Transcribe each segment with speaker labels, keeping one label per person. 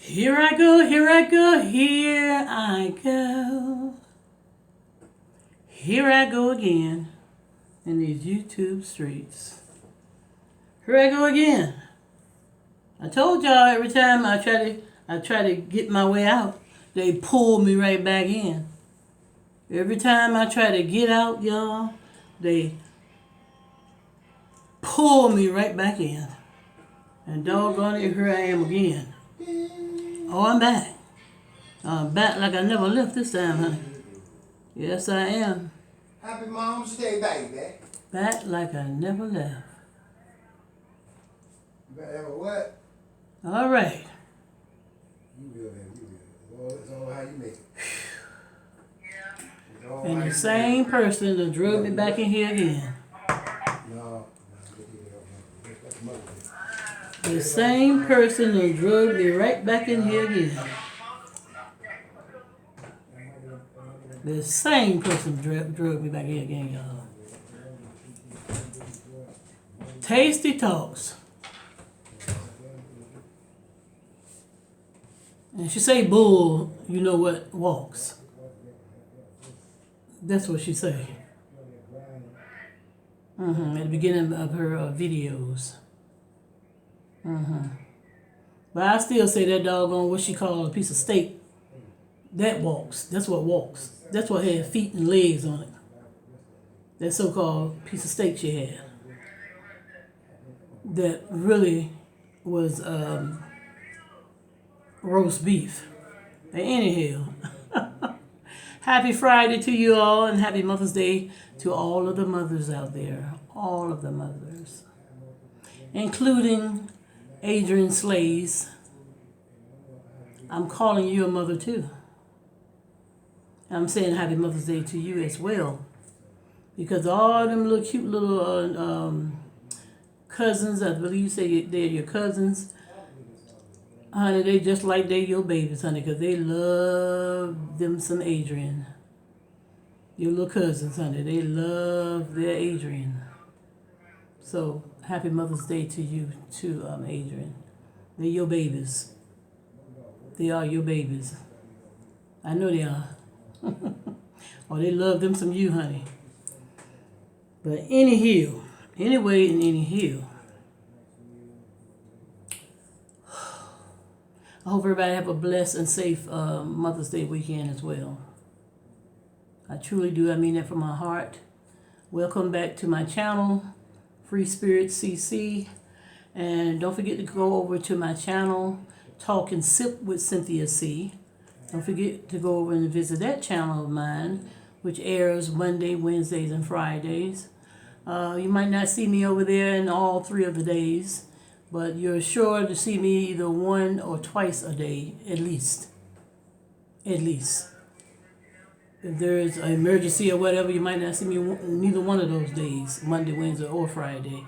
Speaker 1: Here I go, here I go, here I go. Here I go again in these YouTube streets. Here I go again. I told y'all every time I try to get my way out, they pull me right back in. Every time I try to get out, y'all, they pull me right back in. And doggone it, here I am again. Oh, I'm back. I'm back like I never left this time, honey. Yes, I am.
Speaker 2: Happy Mom's Day, baby.
Speaker 1: Back like I never left.
Speaker 2: Better what?
Speaker 1: All right.
Speaker 2: You will, man. You will. It's all how you make it.
Speaker 1: And the same person that drug me back in here again.
Speaker 2: No. That's Mother's Day.
Speaker 1: The same person that drug me right back in here again. The same person drug me back here again, y'all. Tasty Talks. And she say, bull, you know what, walks. That's what she say. At the beginning of her videos. But I still say that doggone what she called a piece of steak. That walks. That's what walks. That's what had feet and legs on it. That so-called piece of steak she had. That really was roast beef. But anyhow, happy Friday to you all, and happy Mother's Day to all of the mothers out there. All of the mothers. Including Adrian Slays. I'm calling you a mother too. I'm saying happy Mother's Day to you as well. Because all them little cute little cousins, I believe you say they're your cousins, honey, they just like they your babies, honey, because they love them some Adrian. Your little cousins, honey, they love their Adrian. So, happy Mother's Day to you too, Adrian. They're your babies. They are your babies. I know they are. Oh, they love them some you, honey. But anywho, anyway and anyhow, I hope everybody have a blessed and safe Mother's Day weekend as well. I truly do. I mean that from my heart. Welcome back to my channel, Free Spirit CC. And don't forget to go over to my channel, Talk and Sip with Cynthia C. Don't forget to go over and visit that channel of mine, which airs Monday, Wednesdays, and Fridays. You might not see me over there in all 3 of the days, but you're sure to see me either 1 or twice a day, at least. At least. If there's an emergency or whatever, you might not see me neither one of those days, Monday, Wednesday, or Friday.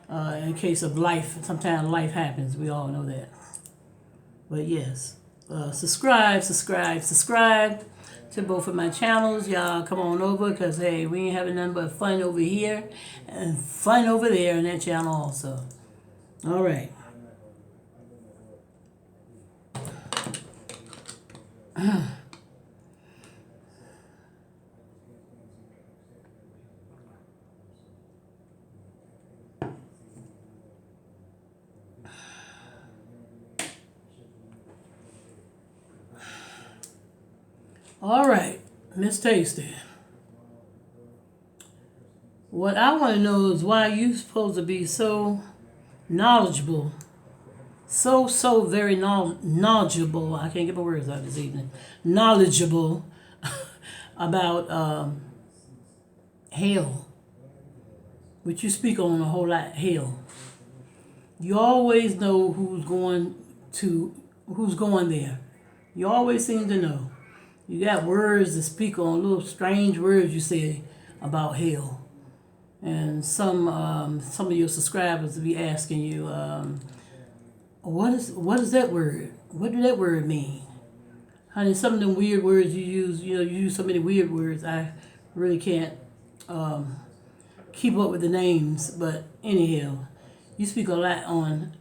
Speaker 1: In case of life, sometimes life happens. We all know that. But yes, subscribe to both of my channels. Y'all come on over, because, hey, we ain't having nothing but fun over here and fun over there in that channel also. All right. All right, Miss Tasty. What I want to know is why you supposed to be so knowledgeable, so very knowledgeable. I can't get my words out this evening. Knowledgeable about hell, which you speak on a whole lot. Hell, you always know who's going there. You always seem to know. You got words to speak on, little strange words you say about hell. And some of your subscribers will be asking you, what is that word? What did that word mean? Honey, some of them weird words you use so many weird words, I really can't keep up with the names. But anyhow, you speak a lot on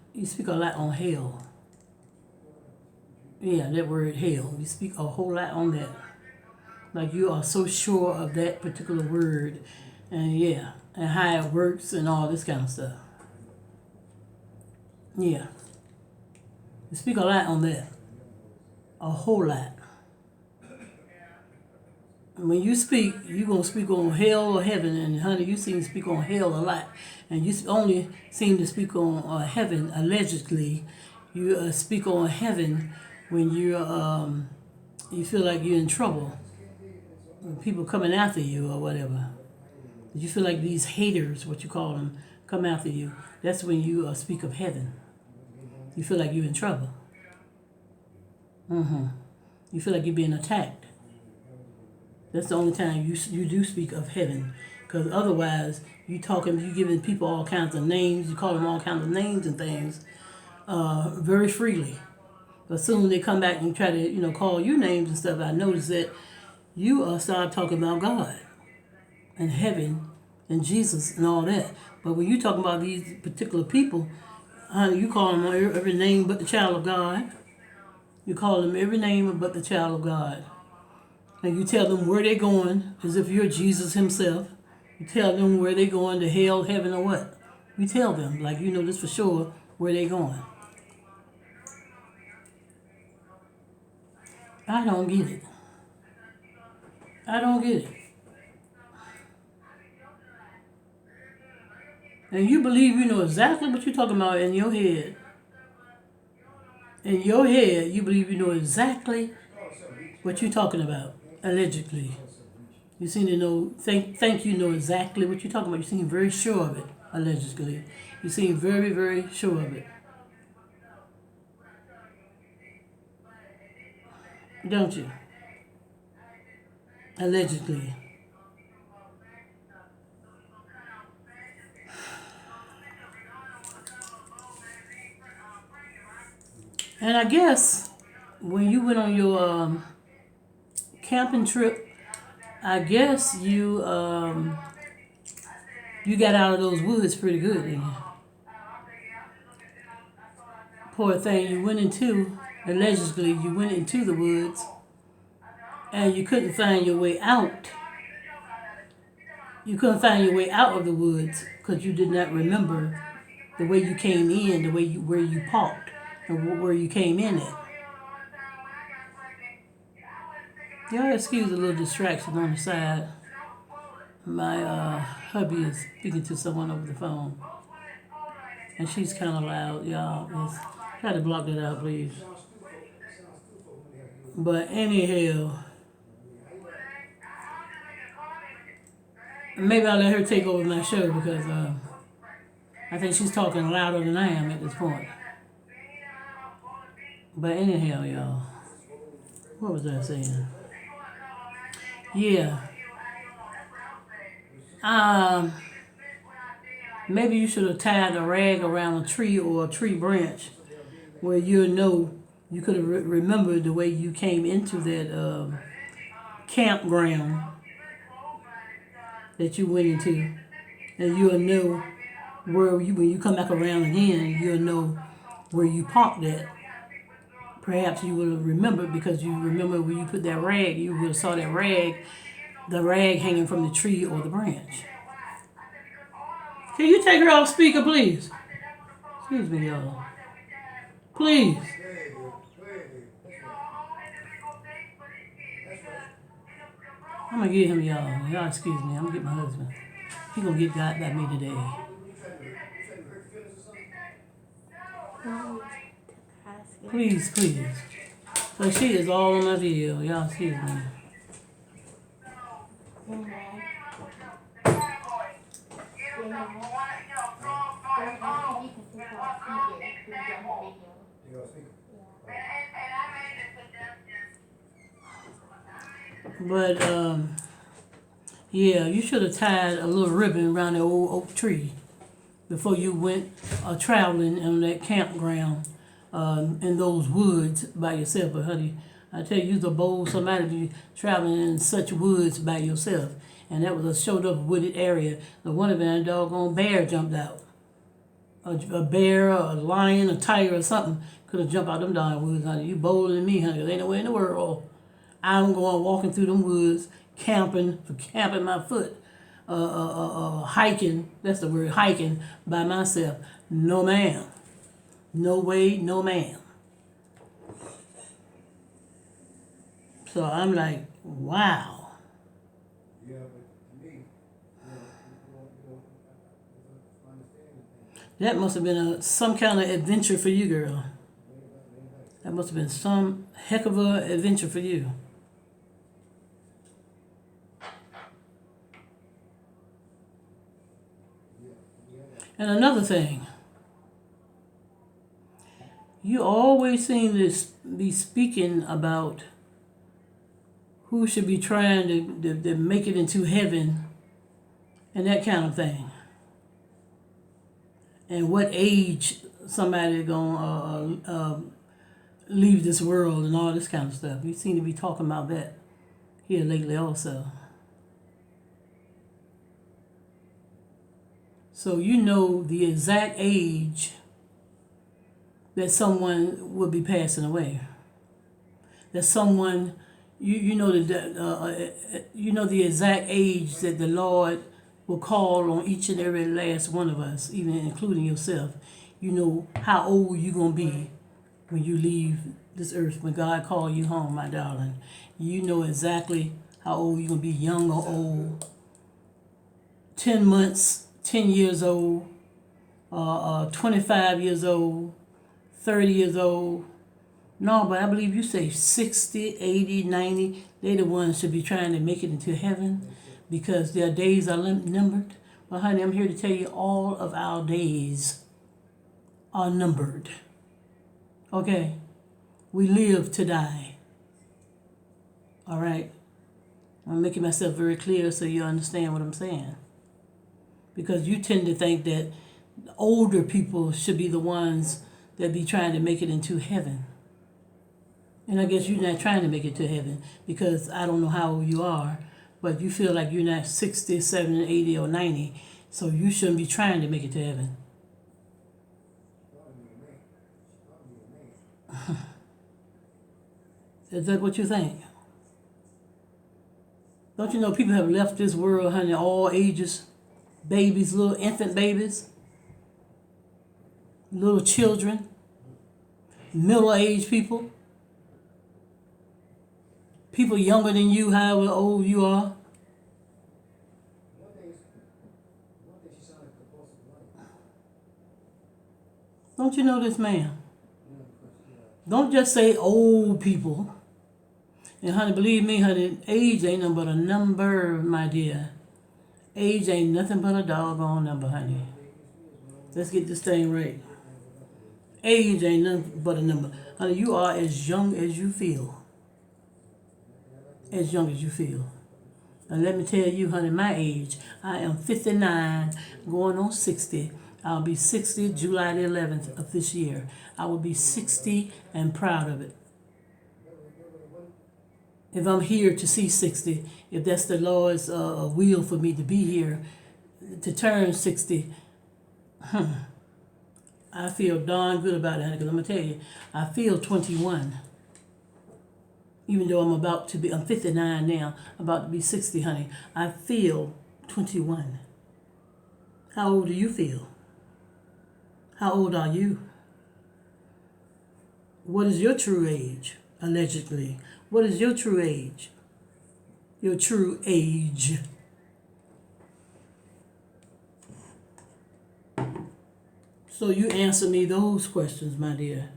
Speaker 1: hell. Yeah, that word hell. You speak a whole lot on that. Like you are so sure of that particular word, and yeah, and how it works and all this kind of stuff. Yeah, you speak a lot on that. A whole lot. When you speak, you gonna speak on hell or heaven, and honey, you seem to speak on hell a lot, and you only seem to speak on heaven allegedly. You speak on heaven when you feel like you're in trouble, when people coming after you or whatever. You feel like these haters, what you call them, come after you. That's when you speak of heaven. You feel like you're in trouble. You feel like you're being attacked. That's the only time you do speak of heaven, because otherwise you giving people all kinds of names. You call them all kinds of names and things very freely. But soon they come back and try to call you names and stuff. I notice that you start talking about God and heaven and Jesus and all that. But when you talk about these particular people, honey, you call them every name but the child of God. You call them every name but the child of God. And you tell them where they're going as if you're Jesus himself. You tell them where they're going, to hell, heaven, or what. You tell them, like you know this for sure, where they're going. I don't get it. I don't get it. And you believe you know exactly what you're talking about in your head. In your head, you believe you know exactly what you're talking about, allegedly. You seem to know, think you know exactly what you're talking about. You seem very sure of it, allegedly. You seem very, very sure of it. Don't you? Allegedly. And I guess when you went on your camping trip, I guess you got out of those woods pretty good, didn't you? Poor thing, allegedly, you went into the woods and you couldn't find your way out. You couldn't find your way out of the woods because you did not remember the way you came in, where you parked, and where you came in at. Y'all excuse a little distraction on the side. My hubby is speaking to someone over the phone, and she's kind of loud, y'all. Try to block that out, please. But anyhow, maybe I'll let her take over my show because I think she's talking louder than I am at this point. But anyhow, y'all, what was I saying? Yeah. Maybe you should have tied a rag around a tree or a tree branch where you could have remembered the way you came into that campground that you went into, and you'll know when you come back around again, you'll know where you parked at. Perhaps you would have remembered because you remember when you put that rag, you would have saw the rag hanging from the tree or the branch. Can you take her off speaker, please? Excuse me, y'all. Please. I'm going to get him, y'all. Y'all excuse me. I'm going to get my husband. He going to get got by me today. Please. So she is all on my video. Y'all excuse me. But yeah, you should have tied a little ribbon around the old oak tree before you went traveling on that campground in those woods by yourself. But honey, I tell you, you're a bold somebody to be traveling in such woods by yourself. And that was a showed up wooded area. The one of them, a doggone bear jumped out. a bear, or a lion, a tiger, or something could have jumped out them darn woods, honey. You bolder than me, honey. 'Cause ain't no way in the world I'm going walking through them woods, camping my foot, hiking. That's the word, hiking by myself. No, ma'am. No way, no ma'am. So I'm like, wow.
Speaker 2: Yeah, but to me, understand
Speaker 1: That must have been some kind of adventure for you, girl. That must have been some heck of a adventure for you. And another thing, you always seem to be speaking about who should be trying to make it into heaven and that kind of thing. And what age somebody gonna leave this world and all this kind of stuff. You seem to be talking about that here lately also. So you know the exact age that someone will be passing away. That someone, you know the exact age that the Lord will call on each and every last one of us, even including yourself. You know how old you're gonna be when you leave this earth, when God calls you home, my darling. You know exactly how old you're gonna be, young or old. 10 months, 10 years old, 25 years old, 30 years old. No, but I believe you say 60, 80, 90. They the ones should be trying to make it into heaven because their days are numbered. Well, honey, I'm here to tell you all of our days are numbered. Okay? We live to die. All right? I'm making myself very clear so you understand what I'm saying. Because you tend to think that older people should be the ones that be trying to make it into heaven. And I guess you're not trying to make it to heaven because I don't know how old you are, but you feel like you're not 60, 70, 80, or 90, so you shouldn't be trying to make it to heaven. Is that what you think? Don't you know people have left this world, honey, all ages? Babies, little infant babies, little children, middle-aged people, people younger than you, however old you are.
Speaker 2: one day she sounded compulsive life.
Speaker 1: Don't you know this man?
Speaker 2: Yeah, because
Speaker 1: Don't just say old people. And honey, believe me, honey, age ain't nothing but a number, my dear. Age ain't nothing but a doggone number, honey. Let's get this thing right. Age ain't nothing but a number. Honey, you are as young as you feel. As young as you feel. And let me tell you, honey, my age, I am 59, going on 60. I'll be 60 July the 11th of this year. I will be 60 and proud of it. If I'm here to see 60, if that's the Lord's will for me to be here, to turn 60, I feel darn good about it, honey, because I'm going to tell you, I feel 21. Even though I'm 59 now, about to be 60, honey, I feel 21. How old do you feel? How old are you? What is your true age, allegedly? What is your true age? Your true age. So you answer me those questions, my dear.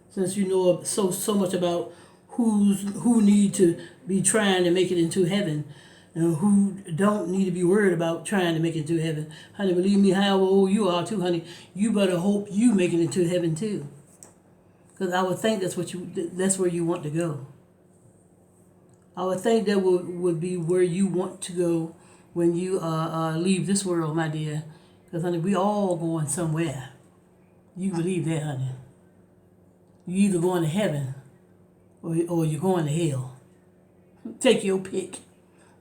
Speaker 1: Since you know so much about who need to be trying to make it into heaven and who don't need to be worried about trying to make it into heaven. Honey, believe me, however old you are too, honey, you better hope you make it into heaven too. Because I would think that's where you want to go. I would think that would be where you want to go when you leave this world, my dear. Because, honey, we all going somewhere. You believe that, honey. You either going to heaven or you're going to hell. Take your pick.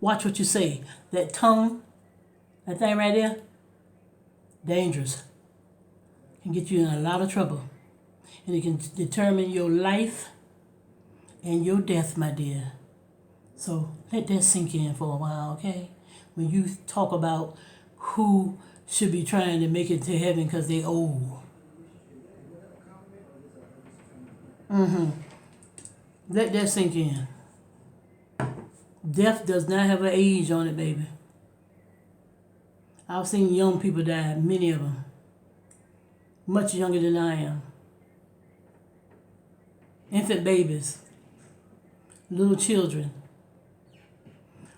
Speaker 1: Watch what you say. That tongue, that thing right there, dangerous. Can get you in a lot of trouble. And it can determine your life and your death, my dear. So let that sink in for a while, okay? When you talk about who should be trying to make it to heaven because they old. Let that sink in. Death does not have an age on it, baby. I've seen young people die, many of them. Much younger than I am. Infant babies. Little children.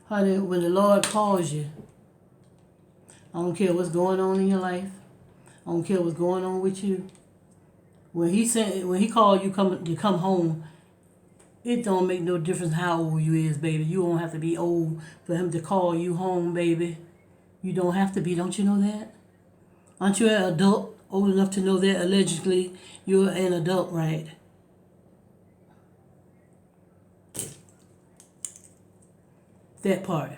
Speaker 1: Honey, when the Lord calls you, I don't care what's going on in your life. I don't care what's going on with you. When he called you to come home, it don't make no difference how old you is, baby. You don't have to be old for him to call you home, baby. You don't have to be, don't you know that? Aren't you an adult, old enough to know that allegedly you're an adult, right? That part.